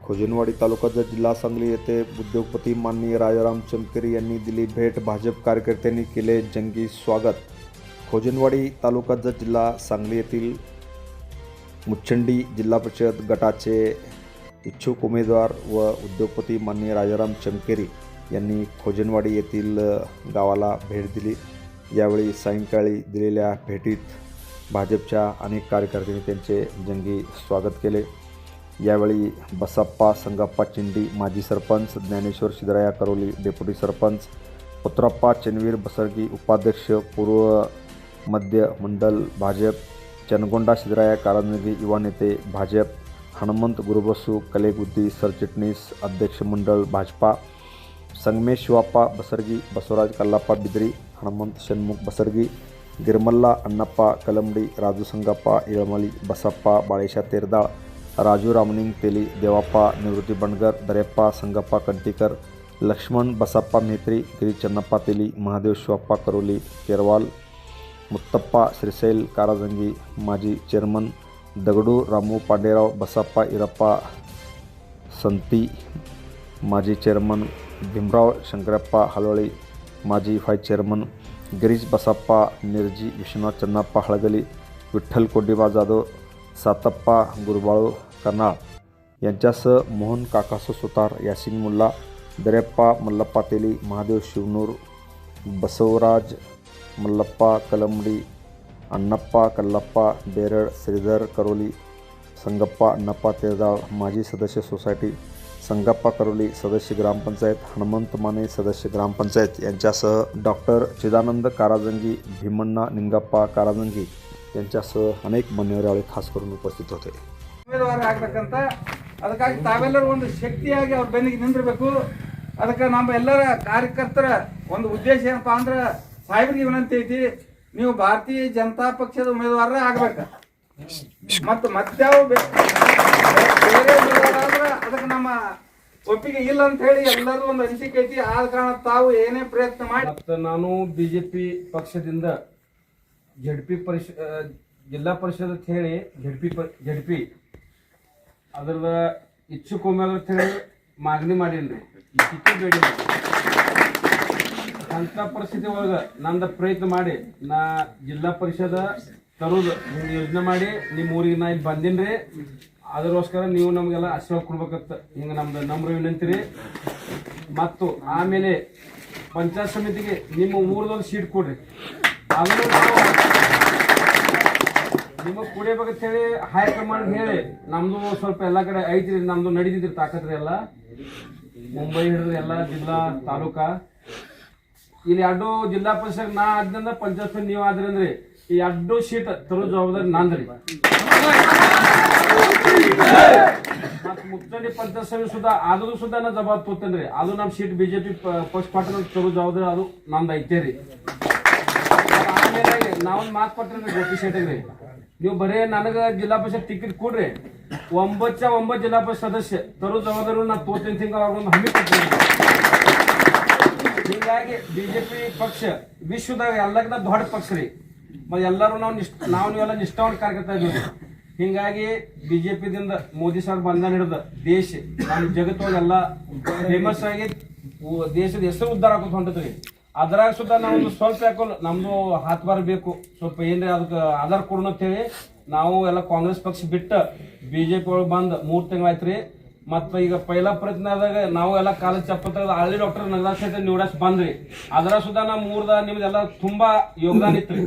खोजनवाडी तालुक्याचा जिल्हा सांगली येथे उद्योगपती माननीय राजाराम चमकेरी यांनी दिली भेट. भाजप कार्यकर्त्यांनी केले जंगी स्वागत. खोजनवाडी तालुक्याचा जिल्हा सांगली येथील मुच्छंडी जिल्हा परिषद गटाचे इच्छुक उमेदवार व उद्योगपती माननीय राजाराम चमकेरी यांनी खोजनवाडी येथील गावाला भेट दिली. यावेळी सायंकाळी दिलेल्या भेटीत भाजपच्या अनेक कार्यकर्त्यांनी त्यांचे जंगी स्वागत केले. यावेळी बसप्पा संगप्पा चिंडी माजी सरपंच, ज्ञानेश्वर सिद्धराया करोली डेप्युटी सरपंच, पुत्रप्पा चेनवीर बसरगी उपाध्यक्ष, पूर्व मध्य मंडल भाजप, चनगोंडा सिद्धराया कारंजगी युवा नेते भाजप, हनुमंत गुरुबसू कलेगुद्दी सरचिटणीस अध्यक्ष मंडळ भाजपा, संगमेश शिवाप्पा बसरगी, बसवराज कल्लाप्पा बिद्री, हनुमंत षण्मुख बसरगी, गिरमल्ला अण्णप्पा कलमडी, राजू संगप्पा येळमली, बसप्पा बाळेशा तेरदाळ, राजू रामनिंग तेली, देवाप्पा निवृत्ती बंडगर, दरेप्पा संगप्पा कंटीकर, लक्ष्मण बसप्पा मेहत्री, गिरी चन्नप्पा तेली, महादेव शिवप्पा करोली केरवाल, मुत्तप्पा श्रीशैल काराजंगी माजी चेअरमन, दगडू रामू पांडेराव, बसप्पा इरप्पा संती माजी चेअरमन, भीमराव शंकरप्पा हलवळी माजी व्हाईस चेअरमन, गिरीश बसप्पा निर्जी, विश्वनाथ चन्नप्पा हळगली, विठ्ठल कोंडीबा जाधव, सातप्पा गुरुबाळू कर्नाळ यांच्यासह मोहन काकासो सुतार, यासिन मुल्ला, दरेप्पा मल्लप्पा तेली, महादेव शिवनूर, बसवराज मल्लप्पा कलमडी, अण्णप्पा कल्लाप्पा बेरड, श्रीधर करोली, संगप्पा अण्णप्पा तेरदाळ माजी सदस्य सोसायटी, संगप्पा करोली सदस्य ग्रामपंचायत, हनुमंत माने सदस्य ग्रामपंचायत यांच्यासह डॉक्टर चिदानंद काराजंगी, भीमण्णा निंगप्पा काराजंगी यांच्यासह अनेक मान्यवर यावेळी खास करून उपस्थित होते. ಉಮೇದುವಾರ ಆಗ್ಬೇಕಂತ ಅದಕ್ಕಾಗಿ ತಾವೆಲ್ಲರೂ ಒಂದು ಶಕ್ತಿಯಾಗಿ ಅವ್ರ ಬೆನ್ನಿಗೆ ನಿಂದಿರಬೇಕು. ಅದಕ್ಕೆ ನಮ್ಮ ಎಲ್ಲರ ಕಾರ್ಯಕರ್ತರ ಒಂದು ಉದ್ದೇಶ ಏನಪ್ಪಾ ಅಂದ್ರೆ ಸಾಹೇಬರಿಗೆ ವಿನಂತಿ ಐತಿ, ನೀವು ಭಾರತೀಯ ಜನತಾ ಪಕ್ಷದ ಉಮೇದುವಾರ ಆಗ್ಬೇಕು. ಮತ್ತು ಮತ್ಯಾವ ಬೇರೆ ಉಮೇದುವಾರ ಆದ್ರೆ ಅದಕ್ಕೆ ನಮ್ಮ ಒಪ್ಪಿಗೆ ಇಲ್ಲ ಅಂತ ಹೇಳಿ ಎಲ್ಲರೂ ಒಂದು ಅನಿಸಿಕೆ ಐತಿ. ಆದ ಕಾರಣ ತಾವು ಏನೇ ಪ್ರಯತ್ನ ಮಾಡಿ ಮತ್ತು ನಾನು ಬಿಜೆಪಿ ಪಕ್ಷದಿಂದ ಜಿಲ್ಲಾ ಪರಿಷದ್ ಅಂತ ಹೇಳಿ ಜಡ್ಪಿ ಅದ್ರದ ಇಚ್ಛುಕ ಉಮೇದುವಾರ ಅಂತ ಹೇಳಿ ಮಾಗಣಿ ಮಾಡೀನಿ. ಟಿಕೆಟ್ ಬೇಡಿಲ್ಲ. ಅಂತ ಪರಿಸ್ಥಿತಿ ಒಳಗೆ ನಂದು ಪ್ರಯತ್ನ ಮಾಡಿ ನಾ ಜಿಲ್ಲಾ ಪರಿಷದ ತರೋದು ಯೋಜನೆ ಮಾಡಿ ನಿಮ್ಮ ಊರಿಗೆ ನಾ ಇಲ್ಲಿ ಬಂದಿನ್ರಿ. ಅದಕ್ಕೋಸ್ಕರ ನೀವು ನಮಗೆಲ್ಲ ಆಶೀರ್ವಾದ ಕೊಡ್ಬೇಕಂತ ಹಿಂಗೆ ನಮ್ದು ನಮ್ರ ವಿನಂತಿ ರೀ. ಮತ್ತು ಆಮೇಲೆ ಪಂಚಾಯತ್ ಸಮಿತಿಗೆ ನಿಮ್ಮ ಊರದೊಂದು ಸೀಟ್ ಕೊಡ್ರಿ. ಅದನ್ನು ನಿಮಗೆ ಕುಡಿಯಬೇಕಂತ ಹೇಳಿ ಹೈಕಮಾಂಡ್ ಹೇಳಿ ನಮ್ದು ಸ್ವಲ್ಪ ಎಲ್ಲ ಕಡೆ ಐತ್ರಿ, ನಮ್ದು ನಡೀತಿದ್ರಿ ತಾಕತ್ರಿ ಎಲ್ಲ ಮುಂಬೈ ಹಿಡಿದ್ರೆ ಎಲ್ಲ ಜಿಲ್ಲಾ ತಾಲೂಕಾ ಇಲ್ಲಿ ಎರಡು ಜಿಲ್ಲಾ ಪರಿಷತ್ ನಾ ಆದ್ರಿಂದ ಪಂಚಾಯತ್ ನೀವು ಆದ್ರಿ ಅಂದ್ರೆ ಈ ಎರಡು ಸೀಟ್ ತರೋ ಜವಾಬ್ದಾರಿ ನಂದ್ರಿ. ಮತ್ ಮುಕ್ತಂಡಿ ಪಂಚಾಯತ್ ಸಮಿತಿ ಸುಧಾ ಆದ್ರೂ ಸುಧಾ ನಾ ಜವಾಬ್ ತೋತೇನ್ರಿ. ಅದು ನಮ್ಮ ಸೀಟ್ ಬಿಜೆಪಿ ಪಕ್ಷ ಪಾರ್ಟಿ ತರೋ ಜವಾಬ್ದಾರಿ ಅದು ನಂದು ಐತೇರಿ. ಆಮೇಲೆ ನಾವೊಂದು ಮಾತು ಕೊಟ್ರಿ ಗೋಪಿ ಶೆಟ್ಟಿಗ್ರಿ, ನೀವು ಬರೇ ನನಗೆ ಜಿಲ್ಲಾ ಪರಿಷತ್ ಟಿಕೆಟ್ ಕೊಡ್ರಿ, 9 ಜಿಲ್ಲಾ ಪರಿಷತ್ ಸದಸ್ಯ ತರೋ ಜವಾಬ್ದಾರಿ ನಾ ತೋತೇನೆ ತಿಂಗಳ ಒಂದು ಹಮ್ಮಿ ಕೊಡ್ತೀನಿ. ಹೀಗಾಗಿ ಬಿಜೆಪಿ ಪಕ್ಷ ವಿಶ್ವದಾಗ ಎಲ್ಲಕ್ಕಿಂತ ದೊಡ್ಡ ಪಕ್ಷ ರೀ. ಮತ್ತೆ ಎಲ್ಲರೂ ನಾವು ನೀವೆಲ್ಲ ನಿಷ್ಠಾವಂತ ಕಾರ್ಯಕರ್ತ ಇದ್ದೀವಿ. ಹೀಗಾಗಿ ಬಿಜೆಪಿದಿಂದ ಮೋದಿ ಸರ್ ಬಂಧನ ಹಿಡಿದ ದೇಶ ನಮ್ಮ ಜಗತ್ತೊಳಗೆಲ್ಲ ಫೇಮಸ್ ಆಗಿ ದೇಶದ ಹೆಸರು ಉದ್ಧಾರ ಆಗೋದು ಹೊಂಟದ್ರಿ. ಅದ್ರಾಗ ಸುದ್ದ ನಾವು ಸ್ವಲ್ಪ ಯಾಕೋ ನಮ್ದು ಹಾತ್ಬಾರ ಬೇಕು, ಸ್ವಲ್ಪ ಏನ್ರಿ ಅದಕ್ಕೆ ಆಧಾರ ಕೊಡೋಣ ಅಂತೇಳಿ ನಾವು ಎಲ್ಲ ಕಾಂಗ್ರೆಸ್ ಪಕ್ಷ ಬಿಟ್ಟು ಬಿಜೆಪಿ ಒಳಗೆ ಬಂದು 3 ತಿಂಗಳಾಯ್ತ್ರಿ. ಮತ್ತು ಈಗ ಪೈಲ ಪ್ರಯತ್ನದಾಗ ನಾವು ಎಲ್ಲ ಕಾಲೇಜ್ ಚಪ್ಪ ತೆಗೆದು ಹಳ್ಳಿ ಡಾಕ್ಟರ್ ನಗದಾಕ್ಷತೆ ನಿವಡಸ್ ಬಂದ್ರಿ. ಅದರ ಸುಧಾ ನಮ್ಮ ಊರ್ದಾಗ ನಿಮ್ದೆಲ್ಲ ತುಂಬಾ ಯೋಗದಾನ ಇತ್ರಿ.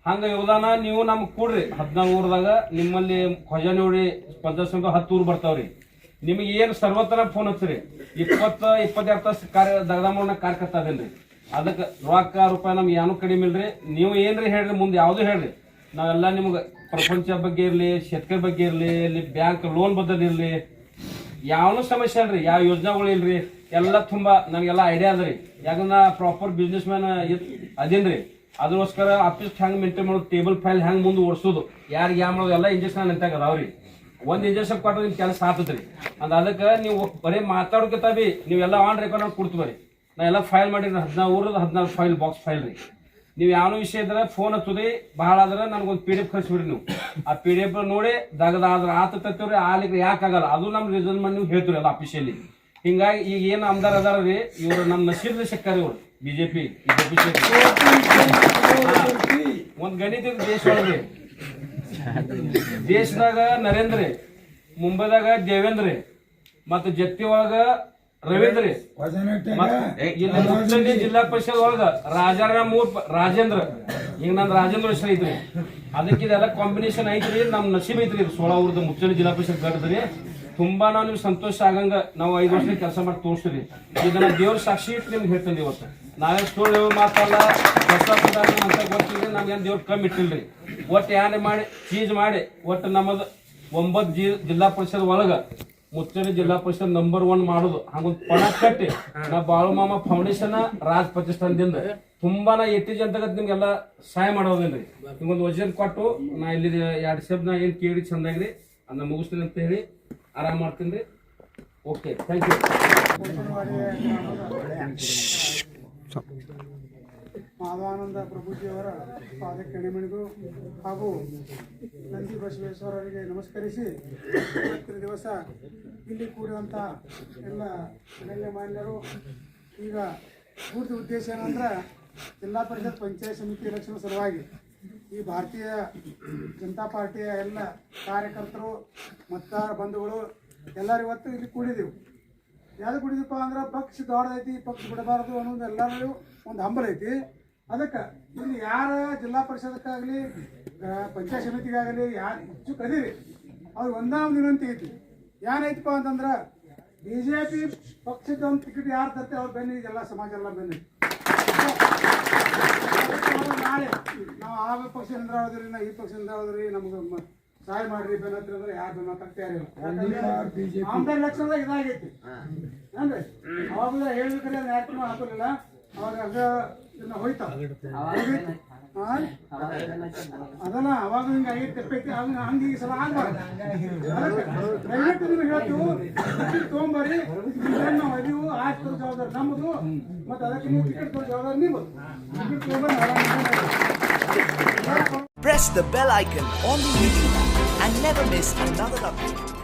ಹಂಗ ಯೋಗದಾನ ನೀವು ನಮ್ಗೆ ಕೊಡ್ರಿ. 14 ಊರದಾಗ ನಿಮ್ಮಲ್ಲಿ ಖಜಾನೆ ಪಂಚಾಯತ್ ಸಮಿತಿ 10 ಊರು ಬರ್ತಾವ್ರಿ. ನಿಮಗೆ ಏನು ಸರ್ವತ್ರ ಫೋನ್ ಹಚ್ಚಿರಿ, 22 ತಾಸು ದಗದಾಮೂರ್ನ ಕಾರ್ಯಕರ್ತ ಅದೇನ್ರಿ. ಅದಕ್ಕೆ ರೊಕ್ಕ ರೂಪಾಯಿ ನಮ್ಗೆ ಏನೂ ಕಡಿಮೆ ಇಲ್ರಿ. ನೀವು ಏನ್ರಿ ಹೇಳ್ರಿ, ಮುಂದೆ ಯಾವುದು ಹೇಳ್ರಿ, ನಾವೆಲ್ಲ ನಿಮ್ಗೆ ಪ್ರಪಂಚ ಬಗ್ಗೆ ಇರಲಿ, ಶೇತಕರ ಬಗ್ಗೆ ಇರಲಿ, ಇಲ್ಲಿ ಬ್ಯಾಂಕ್ ಲೋನ್ ಬದ್ದಲ್ ಇರಲಿ, ಯಾವನೂ ಸಮಸ್ಯೆ ಅಲ್ರಿ, ಯಾವ ಯೋಜನೆಗಳು ಇಲ್ರಿ, ಎಲ್ಲ ತುಂಬಾ ನನಗೆಲ್ಲ ಐಡಿಯಾ ಅದ್ರಿ. ಯಾಕಂದ್ರೆ ಪ್ರಾಪರ್ ಬಿಸ್ನೆಸ್ ಮ್ಯಾನ್ ಅದೇನ್ರಿ. ಅದಕ್ಕೋಸ್ಕರ ಆಫೀಸ್ ಹೆಂಗೆ ಮೇಂಟೈನ್ ಮಾಡೋದು, ಟೇಬಲ್ ಫೈಲ್ ಹೆಂಗೆ ಮುಂದೆ ಓಡಿಸೋದು, ಯಾರಿಗೆ ಯಾವ ಮಾಡೋದು ಎಲ್ಲ ಇಂಜೆಕ್ಷನ್ ನಿಂತಾಗ ಅದಾವ್ರಿ. ಒಂದು ಇಂಜೆಕ್ಷನ್ ಕೊಟ್ಟರೆ ನಿಮ್ ಕೆಲಸ ಆಗ್ತದ್ರಿ. ಅದಕ್ಕೆ ನೀವು ಬರೀ ಮಾತಾಡೋಕಿಂತ ಬಿ ನೀವೆಲ್ಲ ಆನ್ ರೆಕಾರ್ಡ್ ಕೊಡ್ತೀವಿ. ನಾ ಎಲ್ಲ ಫೈಲ್ ಮಾಡಿರಿ, 14 ಊರದ 14 ಫೈಲ್ ಬಾಕ್ಸ್ ಫೈಲ್ ರೀ. ನೀವು ಯಾವ ವಿಷಯ ಇದ್ರೆ ಫೋನ್ ಹಚ್ಚುದ್ರಿ, ಬಹಳ ಆದ್ರೆ ನನಗೊಂದು PDF ಕಳಿಸ್ಬಿಡ್ರಿ ನೀವು. ಆ PDF ನೋಡಿ ದಗದಾದ್ರ ಆತತ್ತವ್ರಿ ಆಲಿಕ್ಕೆ ಯಾಕಾಗಲ್ಲ ಅದು ನಮ್ಮ ರೀಸನ್ ಮಾಡಿ ನೀವು ಹೇಳ್ತೀರಿ ಎಲ್ಲ ಅಫಿಷಿಯಲಿ. ಹಿಂಗಾಗಿ ಈಗ ಏನು ಆಮದಾರ್ ಅದಾರ್ರಿ ಇವ್ರು ನಮ್ಮ ನಶೀಬ್ ಸಿಕ್ಕಾರ ಇವ್ರು ಬಿಜೆಪಿ ಒಂದ್ ಗಣಿತ ದೇಶ ಒಳಗ್ರಿ. ದೇಶದಾಗ ನರೇಂದ್ರ, ಮುಂಬೈದಾಗ ದೇವೇಂದ್ರ, ಮತ್ತು ಜತ್ತಿ ಒಳಗ ರವೀಂದ್ರ, ಇಲ್ಲಿ ಜಿಲ್ಲಾ ಪರಿಷತ್ ಒಳಗ ರಾಜೇಂದ್ರ, ಈಗ ನಂದು ರಾಜೇಂದ್ರ ಹೆಸರು ಐತ್ರಿ. ಅದಕ್ಕೆ ಇದೆಲ್ಲ ಕಾಂಬಿನೇಷನ್ ಐತ್ರಿ. ನಮ್ ನಸೀಬ್ ಐತ್ರಿ ಇದು 16 ಊರ್ದ ಮುಚ್ಚಳಿ ಜಿಲ್ಲಾ ಪರಿಷತ್ ಗಡ್ದ್ರಿ. ತುಂಬಾ ನಾವು ನಿಮ್ಗೆ ಸಂತೋಷ ಆಗಂಗ ನಾವು 5 ವರ್ಷ ಕೆಲಸ ಮಾಡಿ ತೋರಿಸ್ತೀವಿ. ಇದನ್ನ ದೇವ್ರ ಸಾಕ್ಷಿ ಇಟ್ಟು ನಿಮ್ಗೆ ಹೇಳ್ತೇನೆ. ಇವತ್ತು ನಾವೇ ಸುಳ್ಳು ಮಾತಲ್ಲ, ಅಂತ ಗೊತ್ತಿಲ್ಲ, ನಮ್ಗೇನು ದೇವ್ರ ಕಮ್ಮಿ ಇಟ್ಟಿಲ್ರಿ. ಒಟ್ಟು ಯಾರೇ ಮಾಡಿ ಚೀಜ್ ಮಾಡಿ ಒಟ್ಟು ನಮ್ಮದು 9 ಜಿಲ್ಲಾ ಪರಿಷತ್ ಒಳಗ ಮುಚ್ಚಳಿ ಜಿಲ್ಲಾ ಪರಿಷತ್ ನಂಬರ್ 1 ಮಾಡೋದು ಹಂಗೊಂದು ಪಣ ಕಟ್ಟಿ ನಾ ಬಾಳು ಮಾಮ ಫೌಂಡೇಶನ್ ರಾಜ್ ಪ್ರತಿಷ್ಠಾನದಿಂದ ತುಂಬಾ ನಾ ಎಟ್ಟಿಜ್ ಅಂತ ನಿಮ್ಗೆಲ್ಲ ಸಹಾಯ ಮಾಡೋದೇನ್ರಿ. ನಿಮ್ಗೊಂದು ವಜನ್ ಕೊಟ್ಟು ನಾ ಇಲ್ಲಿ 2 ಶಬ್ದ ಏನ್ ಕೇಳಿ ಚಂದಾಗ್ರಿ ಅದನ್ನ ಮುಗಿಸ್ತೀನಿ ಅಂತ ಹೇಳಿ ಆರಾಮ್ ಮಾಡ್ತೀನಿ ರೀ. Okay, thank you. ಮಾಧವಾನಂದ ಪ್ರಭುಜಿಯವರ ಪಾದಕ್ಕೆ ಎಣೆಮಣಿದು ಹಾಗೂ ನಂದಿ ಬಸವೇಶ್ವರರಿಗೆ ನಮಸ್ಕರಿಸಿ ಇವತ್ತಿನ ದಿವಸ ಇಲ್ಲಿ ಕೂಡಿರುವಂಥ ಎಲ್ಲ ಮಾನ್ಯರು ಈಗ ಪೂರ್ತಿ ಉದ್ದೇಶ ಏನಂದ್ರೆ ಜಿಲ್ಲಾ ಪರಿಷತ್ ಪಂಚಾಯತ್ ಸಮಿತಿ ಎಲೆಕ್ಷನ್ ಸಲುವಾಗಿ ಈ ಭಾರತೀಯ ಜನತಾ ಪಾರ್ಟಿಯ ಎಲ್ಲ ಕಾರ್ಯಕರ್ತರು ಮತದಾರ ಬಂಧುಗಳು ಎಲ್ಲರೂ ಇವತ್ತು ಇಲ್ಲಿ ಕೂಡಿದೆವು. ಯಾವ್ದು ಕೂಡಿದಪ್ಪ ಅಂದ್ರೆ ಪಕ್ಷ ದೊಡ್ಡದೈತಿ, ಪಕ್ಷ ಬಿಡಬಾರ್ದು ಅನ್ನೋದು ಎಲ್ಲರೂ ಒಂದು ಹಂಬಲ ಐತಿ. ಅದಕ್ಕೆ ಇಲ್ಲಿ ಯಾರ ಜಿಲ್ಲಾ ಪರಿಷತ್ಕಾಗಲಿ ಪಂಚಾಯತ್ ಸಮಿತಿಗಾಗಲಿ ಯಾರು ಇಚ್ಛುಕ ಅದೀರಿ ಅವ್ರಿಗೆ ಒಂದು ವಿನಂತಿ ಐತಿ. ಏನೈತಪ್ಪ ಅಂತಂದ್ರೆ BJP ಪಕ್ಷದ ಒಂದು ಟಿಕೆಟ್ ಯಾರು ತರ್ತೆ ಅವ್ರು ಬನ್ನಿ, ಎಲ್ಲ ಸಮಾಜ ಎಲ್ಲ ಬನ್ನಿ. ನಾಳೆ ನಾವು ಆ ಪಕ್ಷದಿಂದ ಹೋದ್ರಿ, ನಾವು ಈ ಪಕ್ಷದಿಂದ ಹೋದ್ರಿ, ನಮ್ಗೆ ಸಹಾಯ ಮಾಡ್ರಿ ಬೆನ್ನತ್ರಿ ಅಂದ್ರೆ ಯಾರು ಬೆನ್ನತ್ತ ಆಮದಾರ್ ಎಲೆಕ್ಷನ್ದಾಗ ಇದಾಗೈತಿ ಏನ್ರಿ. ಅವಾಗ ಹೇಳ್ಬೇಕ್ರೆ ಯಾಕೆ ಹಾಕೋಲಿಲ್ಲ, ಅವಾಗ ಹೋಯ್ತಾವ ಅದಲ್ಲ. ಅವಾಗ ಹಿಂಗೆ ಐದು ತೆಪ್ಪೈತಿ ಹಂಗೆ ಈ ಸಲ ಆಗ್ಬಾರ್ದು. ದಯವಿಟ್ಟು ನಿಮ್ಗೆ ಹೇಳ್ತೀವಿ, ತೊಗೊಂಬರ್ರಿ. ನಾವು ಅದೀವು ಆಯ್ತು ಜವಾಬ್ದಾರಿ ನಮ್ಮದು, ಮತ್ತು ಅದಕ್ಕೆ ನೀವು ಟಿಕೆಟ್ ಕೊಡೋ ಜವಾಬ್ದಾರಿ ನೀವು. Ticket ತೊಗೊಂಬರ್ರಿ. Press the bell icon on the YouTube app and never miss another update.